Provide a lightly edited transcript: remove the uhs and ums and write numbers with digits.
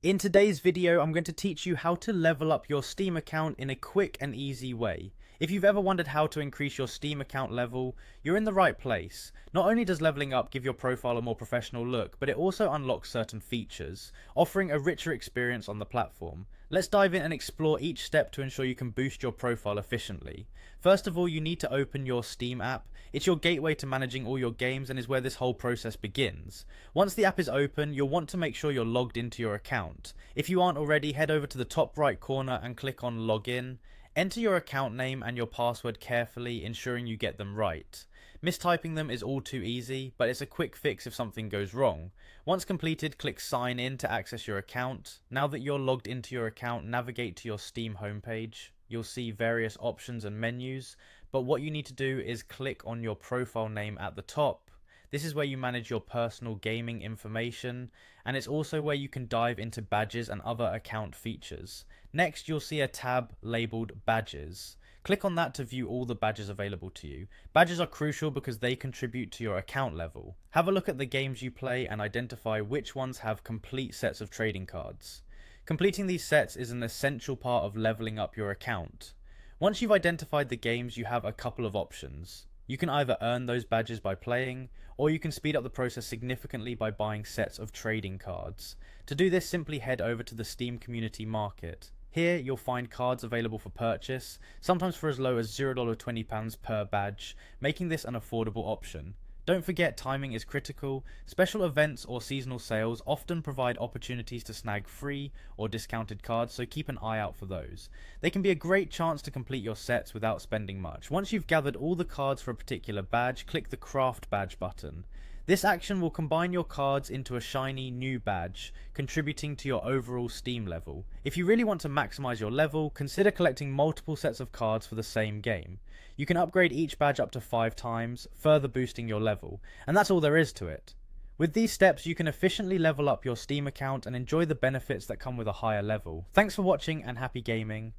In today's video, I'm going to teach you how to level up your Steam account in a quick and easy way. If you've ever wondered how to increase your Steam account level, you're in the right place. Not only does leveling up give your profile a more professional look, but it also unlocks certain features, offering a richer experience on the platform. Let's dive in and explore each step to ensure you can boost your profile efficiently. First of all, you need to open your Steam app. It's your gateway to managing all your games and is where this whole process begins. Once the app is open, you'll want to make sure you're logged into your account. If you aren't already, head over to the top right corner and click on Login. Enter your account name and your password carefully, ensuring you get them right. Mistyping them is all too easy, but it's a quick fix if something goes wrong. Once completed, click Sign In to access your account. Now that you're logged into your account, navigate to your Steam homepage. You'll see various options and menus, but what you need to do is click on your profile name at the top. This is where you manage your personal gaming information, and it's also where you can dive into badges and other account features. Next, you'll see a tab labeled Badges. Click on that to view all the badges available to you. Badges are crucial because they contribute to your account level. Have a look at the games you play and identify which ones have complete sets of trading cards. Completing these sets is an essential part of leveling up your account. Once you've identified the games, you have a couple of options. You can either earn those badges by playing, or you can speed up the process significantly by buying sets of trading cards. To do this, simply head over to the Steam Community Market. Here you'll find cards available for purchase, sometimes for as low as £0.20 per badge, making this an affordable option. Don't forget, timing is critical. Special events or seasonal sales often provide opportunities to snag free or discounted cards, so keep an eye out for those. They can be a great chance to complete your sets without spending much. Once you've gathered all the cards for a particular badge, click the Craft Badge button. This action will combine your cards into a shiny new badge, contributing to your overall Steam level. If you really want to maximize your level, consider collecting multiple sets of cards for the same game. You can upgrade each badge up to 5 times, further boosting your level, and that's all there is to it. With these steps, you can efficiently level up your Steam account and enjoy the benefits that come with a higher level. Thanks for watching and happy gaming.